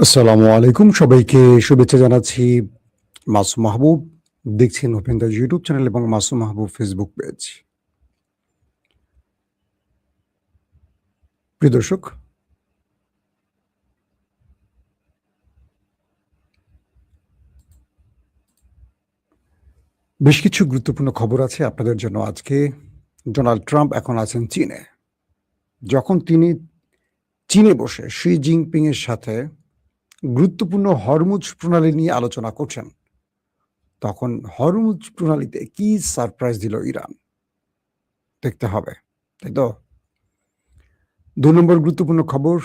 আসসালামু আলাইকুম। সবাইকে শুভেচ্ছা জানাচ্ছি। মাসুম মাহবুব দেখছেন ওপেন দ্য ইউটিউব চ্যানেল এবং মাসুম মাহবুব ফেসবুক পেজ। প্রিয় দর্শক, বেশ কিছু গুরুত্বপূর্ণ খবর আছে আপনাদের জন্য আজকে। ডোনাল্ড ট্রাম্প এখন আছেন চীনে। যখন তিনি চীনে বসে শি জিনপিং এর সাথে গুরুত্বপূর্ণ হরমুজ প্রণালী নিয়ে আলোচনা করছেন, তখন হরমুজ প্রণালীতে কি সারপ্রাইজ দিল ইরান? দেখতে হবে, তাই তো? ২ নম্বর গুরুত্বপূর্ণ খবর,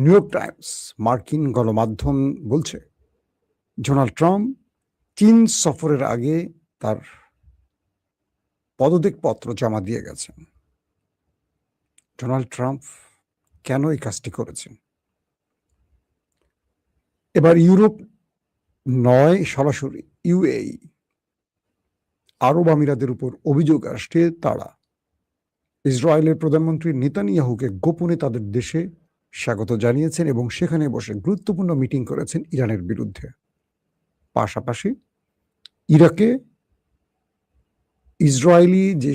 নিউ ইয়র্ক টাইমস মার্কিন গণমাধ্যম বলছে ডোনাল্ড ট্রাম্প চীন সফরের আগে তার পদত্যাগপত্র জমা দিয়ে গেছেন। ডোনাল্ড ট্রাম্প কেন এই কাজটি করেছেন? এবার ইউরোপ নয়, সরাসরি ইউএই আরব আমিরাতের উপর অভিযোগ আসছে তারা ইসরায়েলের প্রধানমন্ত্রী নেতানিয়াহুকে গোপনে তাদের দেশে স্বাগত জানিয়েছেন এবং সেখানে বসে গুরুত্বপূর্ণ মিটিং করেছেন ইরানের বিরুদ্ধে। পাশাপাশি ইরাকে ইসরায়েলি যে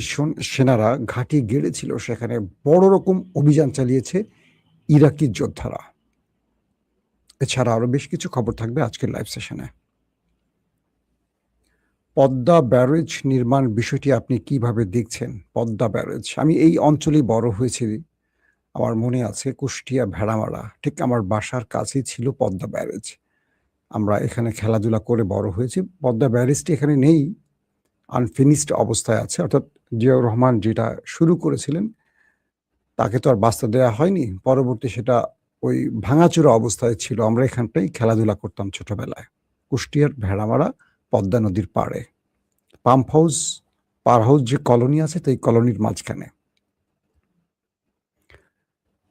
সেনারা ঘাঁটি গেড়েছিল সেখানে বড় রকম অভিযান চালিয়েছে ইরাকি যোদ্ধারা। এছাড়া আরো বেশ কিছু খবর থাকবে আজকের লাইভ সেশনে। পদ্মা ব্যারেজ নির্মাণ বিষয়টি আপনি কিভাবে দেখছেন? পদ্মা ব্যারেজ, আমি এই অঞ্চলেই বড় হয়েছি। আমার মনে আছে কুষ্টিয়া ভেড়ামারা, ঠিক আমার বাসার কাছেই ছিল পদ্মা ব্যারেজ। আমরা এখানে খেলাধুলা করে বড় হয়েছি। পদ্মা ব্যারেজটি এখানে নেই, আনফিনিশড অবস্থায় আছে। অর্থাৎ জিয়াউর রহমান যেটা শুরু করেছিলেন তাকে তো আর বাঁচতে দেয়া হয়নি। পরবর্তী সেটা ওই ভাঙাচোরা অবস্থায় ছিল। আমরা এখানটাই খেলাধুলা করতাম ছোটবেলায়। কুষ্টিয়ার ভেড়ামারা পদ্মা নদীর পাড়ে। পাম্প হাউস, পার হাউস যে কলোনি আছে তো এই কলোনির মাঝখানে।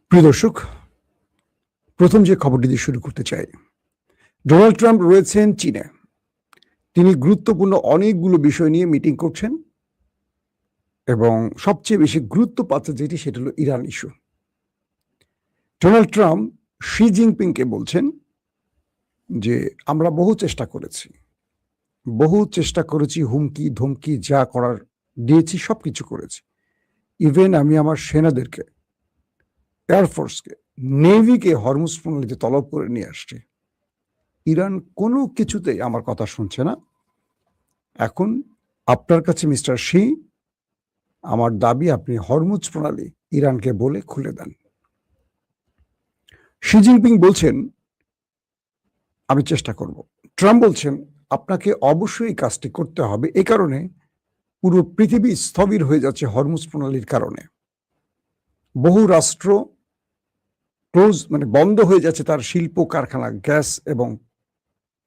প্রিয় দর্শক, প্রথম যে খবরটি দিয়ে শুরু করতে চাই, ডোনাল্ড ট্রাম্প রয়েছেন চীনে। তিনি গুরুত্বপূর্ণ অনেকগুলো বিষয় নিয়ে মিটিং করছেন এবং সবচেয়ে বেশি গুরুত্ব পাচ্ছে যেটি সেটা হলো Iran issue. Donald Trump Xi জিনপিংকে বলছেন যে আমরা বহু চেষ্টা করেছি, হুমকি ধমকি যা করার দিয়েছি সবকিছু করেছি। ইভেন আমি আমার সেনাদেরকে, এয়ারফোর্সকে, নেভিকে হরমুজ প্রণালীতে তলব করে নিয়ে আসছি। ইরান কোনো কিছুতেই আমার কথা শুনছে না। এখন আপনার কাছে মিস্টার শি, আমার দাবি আপনি হরমুজ প্রণালী ইরানকে বলে খুলে দেন। শি জিনপিং বলছেন আমি চেষ্টা করব। ট্রাম্প বলছেন আপনাকে অবশ্যই কাজটি করতে হবে। এই কারণে পুরো পৃথিবী স্থবির হয়ে যাচ্ছে হরমুজ প্রণালীর কারণে। বহু রাষ্ট্র ক্লোজ বন্ধ হয়ে যাচ্ছে তার শিল্প কারখানা গ্যাস এবং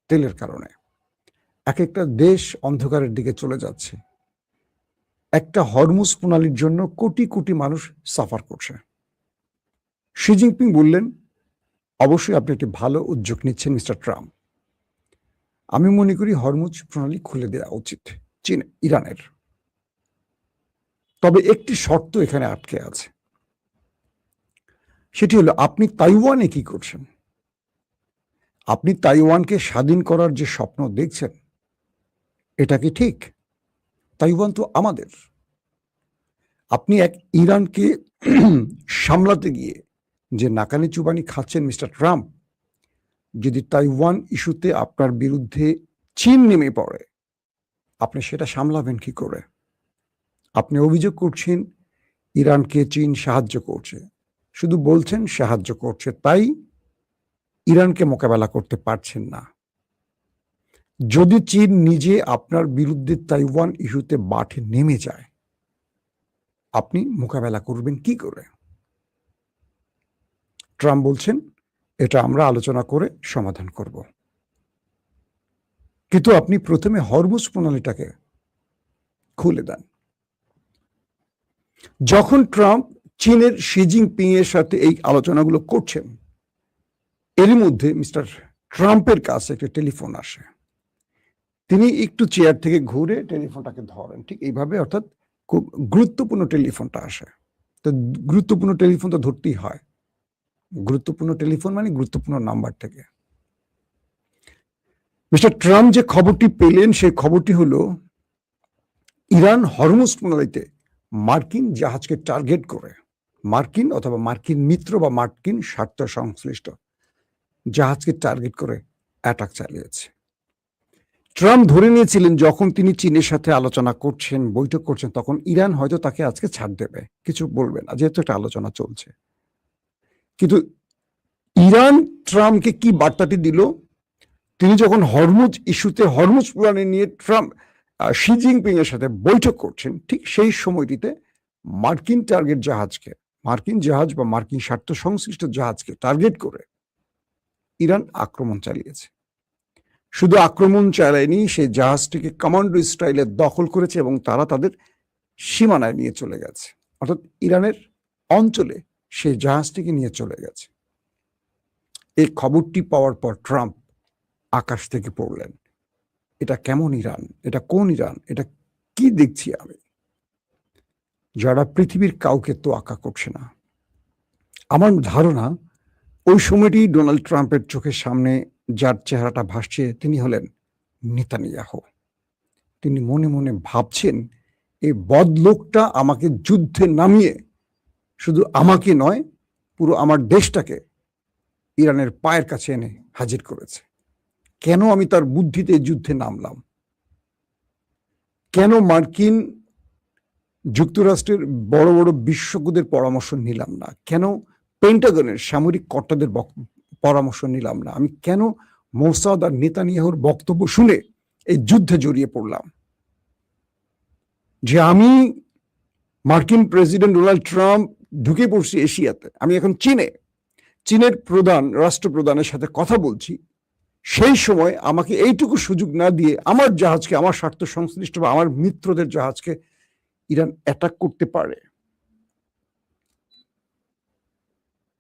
তেলের কারণে। এক একটা দেশ অন্ধকারের দিকে চলে যাচ্ছে। একটা হরমুজ প্রণালীর জন্য কোটি কোটি মানুষ সাফার করছে। শি জিনপিং বললেন অবশ্যই আপনি একটি ভালো উদ্যোগ নিচ্ছেন মিস্টার ট্রাম্প। আমি মনে করি হরমুজ প্রণালী খুলে দেওয়া উচিত চীন ইরানের। তবে একটি শর্ত এখানে আটকে আছে, সেটি হলো আপনি তাইওয়ানে কি করছেন? আপনি তাইওয়ানকে স্বাধীন করার যে স্বপ্ন দেখছেন এটা কি ঠিক? তাইওয়ান তো আমাদের। আপনি এক ইরানকে সামলাতে গিয়ে যে নাকানি চুবানি খাচ্ছেন মিস্টার ট্রাম্প, যদি তাইওয়ান ইস্যুতে আপনার বিরুদ্ধে চীন নেমে পড়ে আপনি সেটা সামলাবেন কি করে? আপনি অভিযোগ করছেন ইরানকে চীন সাহায্য করছে, শুধু বলছেন সাহায্য করছে, তাই ইরানকে মোকাবেলা করতে পারছেন না। যদি চীন নিজে আপনার বিরুদ্ধে তাইওয়ান ইস্যুতে মাঠে নেমে যায় আপনি মোকাবেলা করবেন কি করে? ট্রাম্প বলছেন এটা আমরা আলোচনা করে সমাধান করব। কিন্তু আপনি প্রথমে হরমুজ প্রণালীটাকে খুলে দেন। যখন ট্রাম্প চীনের শি জিনপিং এর সাথে এই আলোচনাগুলো করছেন, এর মধ্যে মিস্টার ট্রাম্পের কাছে একটা টেলিফোন আসে। তিনি একটু চেয়ার থেকে ঘুরে টেলিফোনটাকে ধরেন ঠিক এইভাবে, অর্থাৎ খুব গুরুত্বপূর্ণ টেলিফোনটা আসে। তো গুরুত্বপূর্ণ টেলিফোন তো ধরতেই হয়। গুরুত্বপূর্ণ টেলিফোন মানে গুরুত্বপূর্ণ নাম্বার থেকে। মিস্টার ট্রাম্প যে খবরটি পেলেন সেই খবরটি হলো ইরান হরমুজ প্রণালীতে মার্কিন জাহাজকে টার্গেট করে মার্কিন অথবা মার্কিন মিত্র বা মার্কিন স্বার্থ সংশ্লিষ্ট জাহাজকে টার্গেট করে অ্যাটাক চালিয়েছে। ট্রাম্প ধরে নিয়েছিলেন যখন তিনি চীনের সাথে আলোচনা করছেন, বৈঠক করছেন, তখন ইরান হয়তো তাকে আজকে ছাড় দেবে, কিছু বলবে না, যেহেতু একটা আলোচনা চলছে। কিন্তু ইরান ট্রাম্পকে কি বার্তাটি দিল? তিনি যখন হরমুজ ইস্যুতে, হরমুজ প্রণালী নিয়ে ট্রাম্প শি জিনপিং এর সাথে বৈঠক করছেন, ঠিক সেই সময়টিতে মার্কিন টার্গেট জাহাজকে, মার্কিন জাহাজ বা মার্কিন স্বার্থ সংশ্লিষ্ট জাহাজকে টার্গেট করে ইরান আক্রমণ চালিয়েছে। শুধু আক্রমণ চালায়নি, সেই জাহাজটিকে কমান্ডো স্টাইলে দখল করেছে এবং তারা তাদের সীমানায় নিয়ে চলে গেছে, অর্থাৎ ইরানের অঞ্চলে সেই জাহাজটিকে নিয়ে চলে গেছে। এই খবরটি পাওয়ার পর ট্রাম্প আকাশ থেকে পড়লেন, এটা কেমন ইরান, এটা কোন ইরান, এটা কি দেখছি আমি, যারা পৃথিবীর কাউকে তোয়াক্কা করছে না। আমার ধারণা ওই সময়টি ডোনাল্ড ট্রাম্পের চোখের সামনে যার চেহারাটা ভাসছে তিনি হলেন নেতানিয়াহু। তিনি মনে মনে ভাবছেন, এই বদলোকটা আমাকে যুদ্ধে নামিয়ে শুধু আমাকে নয়, পুরো আমার দেশটাকে ইরানের পায়ের কাছে এনে হাজির করেছে। কেন আমি তার বুদ্ধিতে যুদ্ধে নামলাম? কেন মার্কিন যুক্তরাষ্ট্রের বড় বড় বিশেষজ্ঞদের পরামর্শ নিলাম না? কেন পেন্টাগনের সামরিক কর্তাদের পরামর্শ নিলাম না? আমি কেন মোসাদ আর নেতানিয়াহুর বক্তব্য শুনে এই যুদ্ধে জড়িয়ে পড়লাম? যে আমি মার্কিন প্রেসিডেন্ট ডোনাল্ড ট্রাম্প ঢুকে পড়ছি এশিয়াতে, আমি এখন চীনের রাষ্ট্রপ্রধানের সাথে কথা বলছি, সেই সময় আমাকে এইটুকু সুযোগ না দিয়ে আমার জাহাজকে, আমার স্বার্থ সংশ্লিষ্ট বা আমার মিত্রদের জাহাজকে ইরান অ্যাটাক করতে পারে।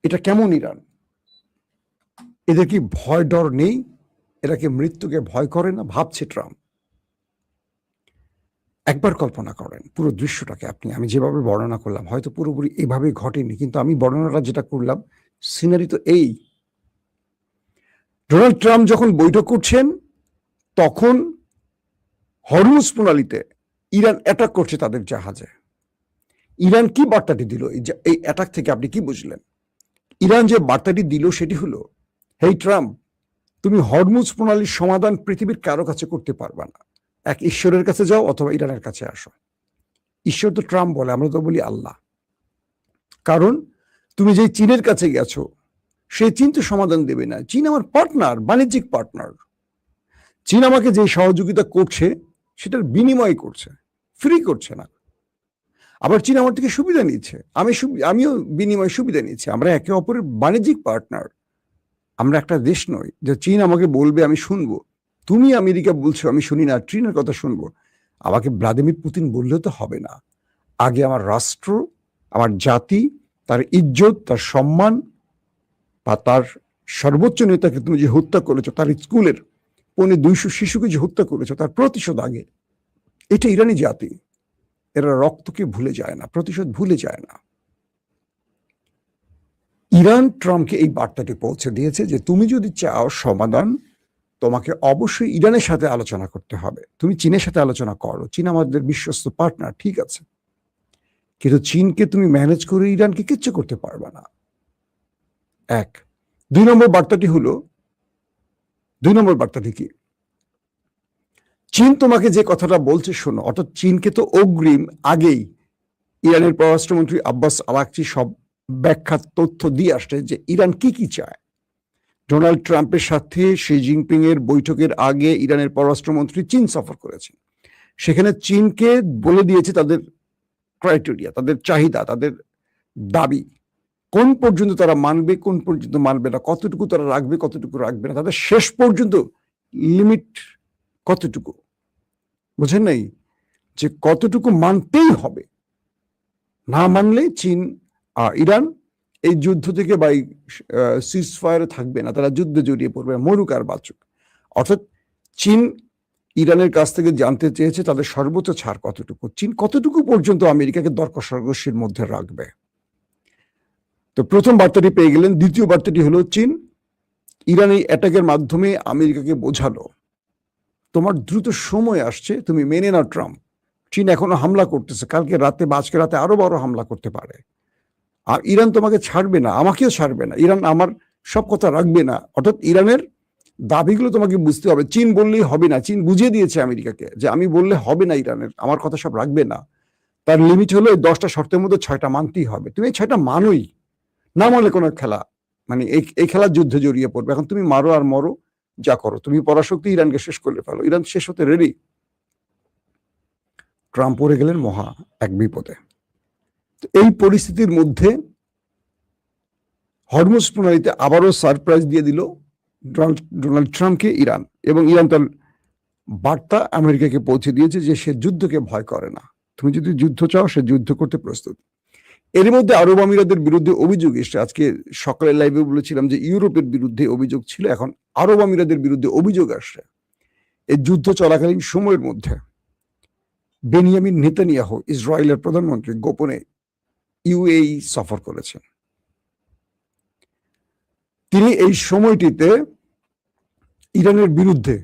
এটা কেমন ইরান? এদের কি ভয় ডর নেই? এরা কি মৃত্যুকে ভয় করে না? ভাবছে ট্রাম্প। একবার কল্পনা করেন পুরো দৃশ্যটাকে আপনি, আমি যেভাবে বর্ণনা করলাম হয়তো পুরোপুরি এভাবে ঘটেনি, কিন্তু আমি বর্ণনাটা যেটা করলাম, সিনারি তো এই। ডোনাল্ড ট্রাম্প যখন বৈঠক করছেন তখন হরমুজ প্রণালীতে ইরান অ্যাটাক করছে তাদের জাহাজে। ইরান কি বার্তাটি দিল এই অ্যাটাক থেকে? আপনি কি বুঝলেন? ইরান যে বার্তাটি দিল সেটি হলো, হেই ট্রাম্প, তুমি হরমুজ প্রণালীর সমাধান পৃথিবীর কারো কাছে করতে পারবা না, এক ঈশ্বরের কাছে যাও অথবা ইরানের কাছে আসো। ঈশ্বর তো ট্রাম্প বলে, আমরা তো বলি আল্লাহ। কারণ তুমি যে চীনের কাছে গেছো, সেই চীন তো সমাধান দেবে না। চীন আমার পার্টনার, বাণিজ্যিক পার্টনার। চীন আমাকে যে সহযোগিতা করছে সেটার বিনিময় করছে, ফ্রি করছে না। আবার চীন আমার থেকে সুবিধা নিচ্ছে, আমিও বিনিময় সুবিধা নিচ্ছি। আমরা একে অপরের বাণিজ্যিক পার্টনার। আমরা একটা দেশ নই যে চীন আমাকে বলবে আমি শুনবো, তুমি আমেরিকা বলছো আমি শুনি না, চীনের কথা শুনবো। আমাকে ভ্লাদিমির পুতিন বললেও তো হবে না। আগে আমার রাষ্ট্র, আমার জাতি, তার ইজ্জত, তার সম্মান, বা তার সর্বোচ্চ নেতাকে তুমি যে হত্যা করেছো, তার স্কুলের 200 শিশুকে যে হত্যা করেছো, তার প্রতিশোধ আগে। এটা ইরানি জাতি, এরা রক্তকে ভুলে যায় না, প্রতিশোধ ভুলে যায় না। ইরান ট্রাম্পকে এই বার্তাটি পৌঁছে দিয়েছে যে তুমি যদি চাও সমাধান, তোমাকে অবশ্যই ইরানের সাথে আলোচনা করতে হবে। তুমি চীনের সাথে আলোচনা করো, চীন আমাদের বিশ্বস্ত পার্টনার, ঠিক আছে, কিন্তু চীনকে তুমি ম্যানেজ করে ইরানকে কিচ্ছু করতে পারবে না। 1 2 নম্বর বার্তাটি হলো, 2 নম্বর বার্তাটি কি? চীন তোমাকে যে কথাটা বলছে শোনো, অর্থাৎ চীনকে তো অগ্রিম আগেই ইরানের পররাষ্ট্রমন্ত্রী আব্বাস আরাকচি সব ব্যাখ্যা তথ্য দিয়ে আসছে যে ইরান কি চায়। ডোনাল্ড ট্রাম্পের সাথে শি জিনপিং এর বৈঠকের আগে ইরানের পররাষ্ট্রমন্ত্রী চীন সফর করেছেন। সেখানে চীনকে বলে দিয়েছে তাদের ক্রাইটেরিয়া, তাদের চাহিদা, তাদের দাবি, কোন পর্যন্ত তারা মানবে, কোন পর্যন্ত মানবে না, কতটুকু তারা রাখবে, কতটুকু রাখবে না, তাদের শেষ পর্যন্ত লিমিট কতটুকু, বুঝেন নাই? যে কতটুকু মানতেই হবে, না মানলে চীন ইরান এই যুদ্ধ থেকে বা সিজ ফায়ারে থাকবে না, তারা যুদ্ধে জড়িয়ে পড়বে, মরুক আর বাঁচুক। অর্থাৎ চীন ইরানের কাছ থেকে জানতে চেয়েছে তাদের সর্বোচ্চ ছাড় কতটুকু, চীন কতটুকু পর্যন্ত আমেরিকাকে দর কষাকষির মধ্যে রাখবে। তো প্রথম বার্তাটি পেয়ে গেলেন। দ্বিতীয় বার্তাটি হলো, চীন ইরান এই অ্যাটাকের মাধ্যমে আমেরিকাকে বোঝালো তোমার দ্রুত সময় আসছে, তুমি মেনে নাও ট্রাম্প। চীন এখনো হামলা করতেছে, কালকে রাতে বা আজকে রাতে আরো বড় হামলা করতে পারে। আর ইরান তোমাকে ছাড়বে না, আমাকেও ছাড়বে না, ইরান আমার সব কথা রাখবে না। অর্থাৎ ইরানের দাবিগুলো তোমাকে বুঝতে হবে। চীন বললেই হবে না, চীন বুঝিয়ে দিয়েছে আমেরিকাকে যে আমি বললে হবে না, ইরানের আমার কথা সব রাখবে না। তার লিমিট হলো এই 10টা শর্তের মধ্যে 6টা মানতেই হবে। তুমি এই 6টা মানোই না, মানলে কোনো খেলা মানে এই খেলার যুদ্ধে জড়িয়ে পড়বে। এখন তুমি মারো আর মরো, যা করো, তুমি পরাশক্তি ইরানকে শেষ করলে ফেলো, ইরান শেষ হতে রেডি। ট্রাম্প পড়ে গেলেন মহা এক বিপদে। এই পরিস্থিতির মধ্যে হরমুজ প্রণালীতে আবারও সারপ্রাইজ দিয়ে দিল ডোনাল্ড ট্রাম্পকে ইরান, এবং ইরান তার বার্তা আমেরিকাকে পৌঁছে দিয়েছে যে সে যুদ্ধকে ভয় করে না। তুমি যদি যুদ্ধ চাও, সে যুদ্ধ করতে প্রস্তুত। এর মধ্যে আরব আমিরাতের বিরুদ্ধে অভিযোগ এসছে। আজকে সকালে লাইভে বলেছিলাম যে ইউরোপের বিরুদ্ধে অভিযোগ ছিল, এখন আরব আমিরাতের বিরুদ্ধে অভিযোগ আসছে। এই যুদ্ধ চলাকালীন সময়ের মধ্যে বেনিয়ামিন নেতানিয়াহু, ইসরায়েলের প্রধানমন্ত্রী, গোপনে ইউএই সফর করেছেন। তিনি এই সময়টিতে ইরানের বিরুদ্ধে,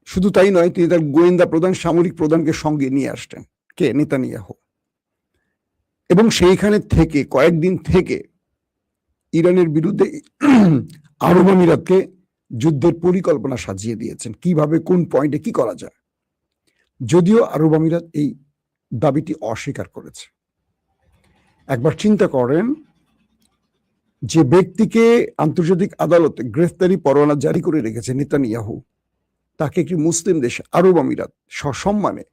শুধু তাই নয়, তিনি তার গোয়েন্দা প্রধান, সামরিক প্রধানকে সঙ্গে নিয়ে আসতেন, কে, নেতানিয়াহু। এবং সেইখানে থেকে কয়েকদিন থেকে ইরানের বিরুদ্ধে আরব আমিরাতকে যুদ্ধের পরিকল্পনা সাজিয়ে দিয়েছেন, কিভাবে কোন পয়েন্টে কি করা যায়। যদিও আরব আমিরাত এই দাবিটি অস্বীকার করেছে। একবার চিন্তা করেন, যে ব্যক্তিকে আন্তর্জাতিক আদালতে গ্রেফতারি পরোয়ানা জারি করে রেখেছে নেতানিয়াহু, তাকে একটি মুসলিম দেশ আরব আমিরাত সসম্মানে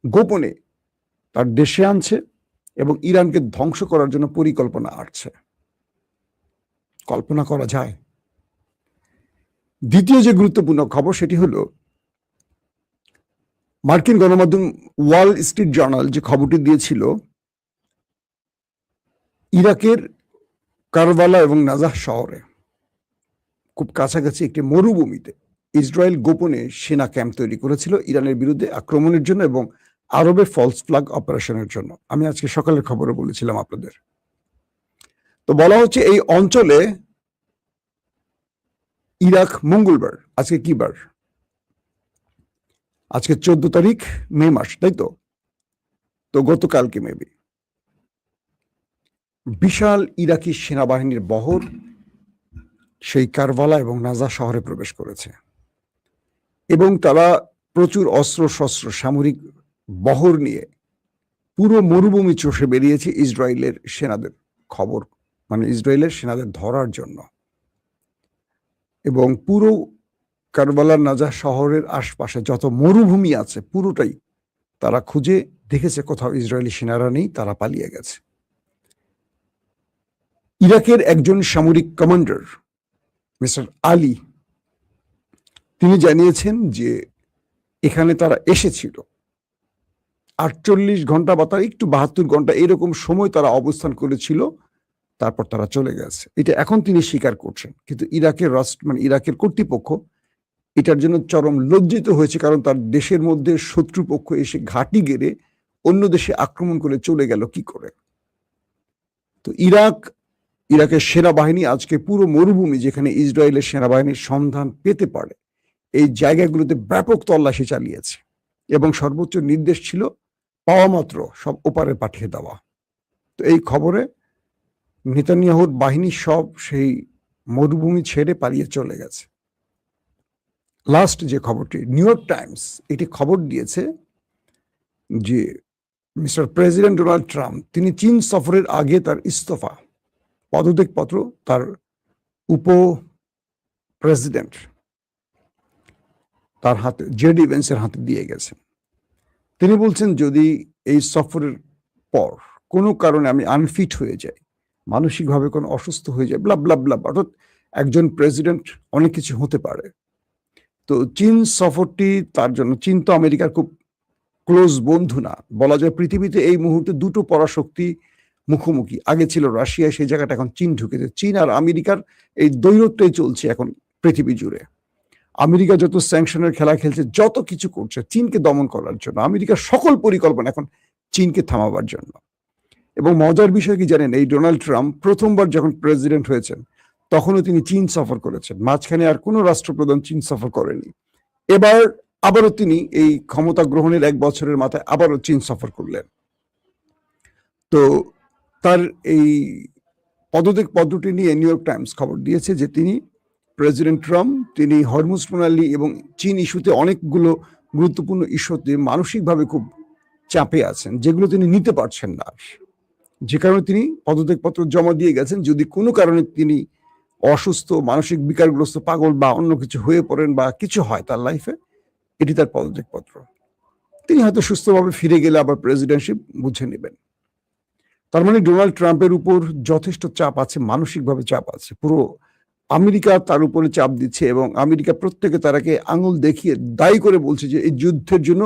গোপনে তার দেশে আনছে এবং ইরানকে ধ্বংস করার জন্য পরিকল্পনা আঁটছে। কল্পনা করা যায়? দ্বিতীয় যে গুরুত্বপূর্ণ খবর সেটি হলো মার্কিন গণমাধ্যম ওয়াল স্ট্রিট জার্নাল যে খবরটি দিয়েছিল, ইরাকের কারবালা এবং নাজাহ শহরে খুব কাছাকাছি একটি মরুভূমিতে ইসরায়েল গোপনে সেনা ক্যাম্প তৈরি করেছিল ইরানের বিরুদ্ধে আক্রমণের জন্য এবং আরবে ফলস ফ্ল্যাগ অপারেশনের জন্য। আমি আজকে সকালের খবরে বলেছিলাম আপনাদের। তো বলা হচ্ছে এই অঞ্চলে ইরাক মঙ্গলবার, আজকে কি বার? আজকে 14 তারিখ মে মাস, তাই তো? তো গতকালকে মেবি বিশাল ইরাকি সেনাবাহিনীর বহর সেই কারবালা এবং নাজা শহরে প্রবেশ করেছে এবং তারা প্রচুর অস্ত্র শস্ত্র সামরিক বহর নিয়ে পুরো মরুভূমি চষে বেরিয়েছে ইসরায়েলের সেনাদের খবর, মানে ইসরায়েলের সেনাদের ধরার জন্য। এবং পুরো কারবালার নাজা শহরের আশপাশে যত মরুভূমি আছে পুরোটাই তারা খুঁজে দেখেছে, কোথাও ইসরায়েলি সেনারা নেই, তারা পালিয়ে গেছে। ইরাকের একজন সামরিক কমান্ডার মিস্টার আলী, তিনি জানিয়েছেন যে এখানে তারা এসেছিল 48 ঘন্টা বা তার একটু 72 ঘন্টা এরকম সময় তারা অবস্থান করেছিল, তারপর তারা চলে গেছে। এটা এখন তিনি স্বীকার করছেন। কিন্তু ইরাকের রাষ্ট্র, মানে ইরাকের কর্তৃপক্ষ এটার জন্য চরম লজ্জিত হয়েছে, কারণ তার দেশের মধ্যে শত্রুপক্ষ এসে ঘাঁটি গেড়ে অন্য দেশে আক্রমণ করে চলে গেল কি করে। তো ইরাকের সেনাবাহিনী আজকে পুরো মরুভূমি যেখানে ইসরায়েলের সেনাবাহিনীর সন্ধান পেতে পারে এই জায়গাগুলোতে ব্যাপক তল্লাশি চালিয়েছে এবং সর্বোচ্চ নির্দেশ ছিল পাওয়া মাত্র সব ওপারে পাঠিয়ে দেওয়া। তো এই খবরে নেতানিয়াহুর বাহিনী সব সেই মরুভূমি ছেড়ে পালিয়ে চলে গেছে। লাস্ট যে খবরটি, নিউ ইয়র্ক টাইমস এটি খবর দিয়েছে যে মিস্টার প্রেসিডেন্ট ডোনাল্ড ট্রাম্প তিনি চীন সফরের আগে তার ইস্তফা পদত্যাগপত্র তার উপ প্রেসিডেন্ট তার হাতে, জেডি ভেন্সের হাতে দিয়ে গেছেন। তিনি বলছেন যদি এই সফরের পর কোনো কারণে আমি আনফিট হয়ে যাই, মানসিকভাবে কোনো অসুস্থ হয়ে যায়, ব্লা ব্লা ব্লা, অর্থাৎ একজন প্রেসিডেন্ট অনেক কিছু হতে পারে। তো চীন সফরটি তার জন্য, চীন তো আমেরিকার খুব ক্লোজ বন্ধু না, বলা যায় পৃথিবীতে এই মুহূর্তে দুটো পরাশক্তি মুখোমুখি। আগে ছিল রাশিয়া, সেই জায়গাটা এখন চীন ঢুকেছে। চীন আর আমেরিকার এই দ্বৈরথটাই চলছে এখন পৃথিবী জুড়ে। আমেরিকা যত স্যাংশনের খেলা খেলছে, যত কিছু করছে চীনকে দমন করার জন্য, আমেরিকার সকল পরিকল্পনা এখন চীনকে থামাবার জন্য। এবং মজার বিষয় কি জানেন, এই ডোনাল্ড ট্রাম্প প্রথমবার যখন প্রেসিডেন্ট হয়েছেন তখনও তিনি চীন সফর করেছেন, মাঝখানে আর কোনো রাষ্ট্রপ্রধান চীন সফর করেনি। এবার আবারও তিনি এই ক্ষমতা গ্রহণের 1 বছরের মাথায় আবারও চীন সফর করলেন। তো তার এই পদত্যাগ পত্রটি নিয়ে নিউ ইয়র্ক টাইমস খবর দিয়েছে যে প্রেসিডেন্ট ট্রাম্প তিনি হরমুজ প্রণালী এবং চীন ইস্যুতে অনেকগুলো গুরুত্বপূর্ণ ইস্যুতে মানসিকভাবে খুব চাপে আছেন, যেগুলো তিনি নিতে পারছেন না, যে কারণে তিনি পদত্যাগপত্র জমা দিয়ে গেছেন। যদি কোনো কারণে তিনি অসুস্থ, মানসিক বিকারগ্রস্ত, পাগল বা অন্য কিছু হয়ে পড়েন বা কিছু হয় তার লাইফে, এটি তার পদত্যাগপত্র। তিনি হয়তো সুস্থভাবে ফিরে গেলে আবার প্রেসিডেন্টশিপ বুঝে নেবেন। তার মানে ডোনাল্ড ট্রাম্পের উপর যথেষ্ট চাপ আছে, মানসিকভাবে চাপ আছে। পুরো আমেরিকা তার উপরে চাপ দিচ্ছে এবং আমেরিকা প্রত্যেকে তারাকে আঙুল দেখিয়ে দায়ী করে বলছে যে এই যুদ্ধের জন্য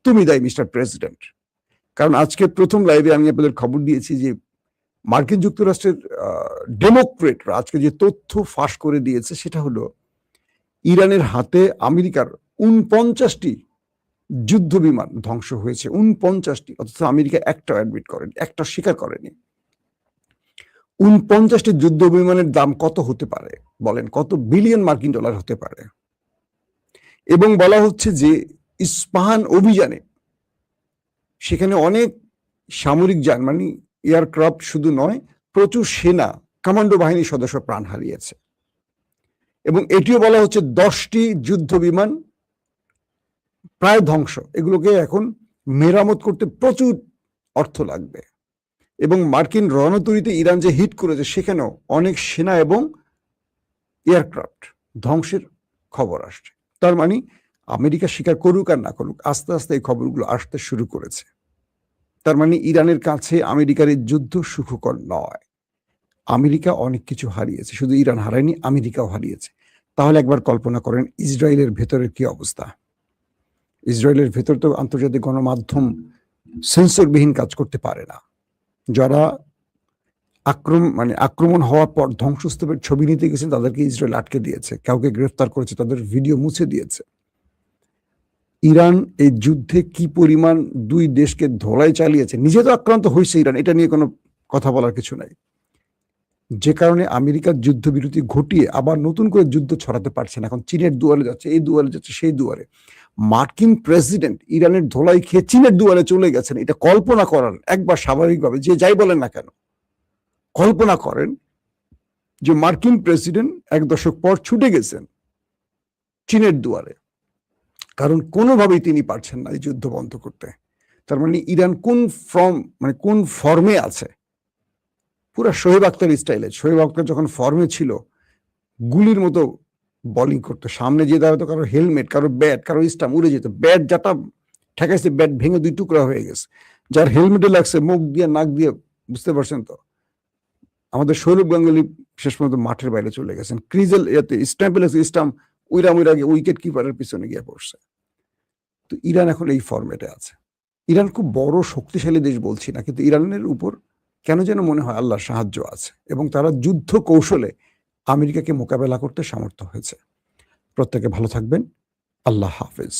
তুমি দায়ী মিস্টার প্রেসিডেন্ট। কারণ আজকে প্রথম লাইভে আমি আপনাদের খবর দিয়েছি যে মার্কিন যুক্তরাষ্ট্রের ডেমোক্রেটরা আজকে যে তথ্য ফাঁস করে দিয়েছে সেটা হলো ইরানের হাতে আমেরিকার 49টি যুদ্ধ বিমান ধ্বংস হয়েছে। 49টি, অথচ আমেরিকা একটা অ্যাডমিট করেনি, একটা স্বীকার করেনি। 49টি যুদ্ধ বিমানের দাম কত হতে পারে বলেন? কত বিলিয়ন মার্কিন ডলার হতে পারে? এবং বলা হচ্ছে যে ইস্পাহান অভিযানে সেখানে অনেক সামরিক যান, মানে এয়ারক্রাফট শুধু নয়, প্রচুর সেনা, কমান্ডো বাহিনীর সদস্য প্রাণ হারিয়েছে। এবং এটিও বলা হচ্ছে 10টি যুদ্ধ বিমান প্রায় ধ্বংস। এগুলোকে এখন মেরামত করতে প্রচুর অর্থ লাগবে। এবং মার্কিন রণতরীতে ইরান যে হিট করেছে সেখানেও অনেক সেনা এবং এয়ারক্রাফট ধ্বংসের খবর আসছে। তার মানে আমেরিকা স্বীকার করুক আর না করুক, আস্তে আস্তে এই খবরগুলো আসতে শুরু করেছে। তার মানে ইরানের কাছে আমেরিকার এই যুদ্ধ সুখকর নয়। আমেরিকা অনেক কিছু হারিয়েছে, শুধু ইরান হারায়নি, আমেরিকাও হারিয়েছে। তাহলে একবার কল্পনা করেন ইসরায়েলের ভেতরের কি অবস্থা। ইসরায়েলের ভেতর তো আন্তর্জাতিক গণমাধ্যম সেন্সরবিহীন কাজ করতে পারে না। যারা আক্রমণ হওয়ার পর ধ্বংসস্তূপের ছবি নিতে গেছেন তাদেরকে ইসরায়েল আটকে দিয়েছে, কাউকে গ্রেফতার করেছে, তাদের ভিডিও মুছে দিয়েছে। ইরান এই যুদ্ধে কি পরিমাণ দুই দেশকে ধোলাই চালিয়েছে, নিজে তো আক্রান্ত হয়েছে ইরান, এটা নিয়ে কোনো কথা বলার কিছু নাই। যে কারণে আমেরিকার যুদ্ধবিরতি ঘটিয়ে আবার নতুন করে যুদ্ধ ছড়াতে পারছে না। এখন চীনের দুয়ারে যাচ্ছে, এই দুয়ারে যাচ্ছে, সেই দুয়ারে। মার্কিন প্রেসিডেন্ট ইরানের ধোলাই খেয়ে চীনের দুয়ারে চলে গেছেন। এটা কল্পনা করার একবার স্বাভাবিকভাবে যে যাই বলেন না কেন, কল্পনা করেন যে মার্কিন প্রেসিডেন্ট 1 দশক পর ছুটে গেছেন চীনের দুয়ারে, কারণ কোনোভাবেই তিনি পারছেন না এই যুদ্ধ বন্ধ করতে। তার মানে ইরান কোন ফর্মে আছে, পুরো শোয়েব আখতার স্টাইলে। শোয়েব আখতার যখন ফর্মে ছিল গুলির মতো বোলিং করতো, সামনে যে দাঁড়াতো কারো হেলমেট, কারো ব্যাট, কারো স্টাম্প উড়ে যেত, ব্যাট যাটা ঠেকাইছে ব্যাট ভেঙে 2 টুকরা হয়ে গেছে। যার হেলমেটে লাগছে মুখ দিয়ে নাক দিয়ে, বুঝতে পারছেন তো। আমাদের সৌরভ গাঙ্গুলি শেষ পর্যন্ত মাঠের বাইরে চলে গেছেন, ক্রিজেল স্ট্যাম্পে লাগছে, স্টাম্প উইরা গিয়ে উইকেট কিপারের পিছনে গিয়ে পড়ছে। তো ইরান এখন এই ফরম্যাটে আছে। ইরান খুব বড় শক্তিশালী দেশ বলছি না, কিন্তু ইরানের উপর কেন যেন মনে হয় আল্লাহর সাহায্য আছে এবং তারা যুদ্ধ কৌশলে আমেরিকাকে মোকাবেলা করতে সামর্থ্য হয়েছে। প্রত্যেকে ভালো থাকবেন। আল্লাহ হাফেজ।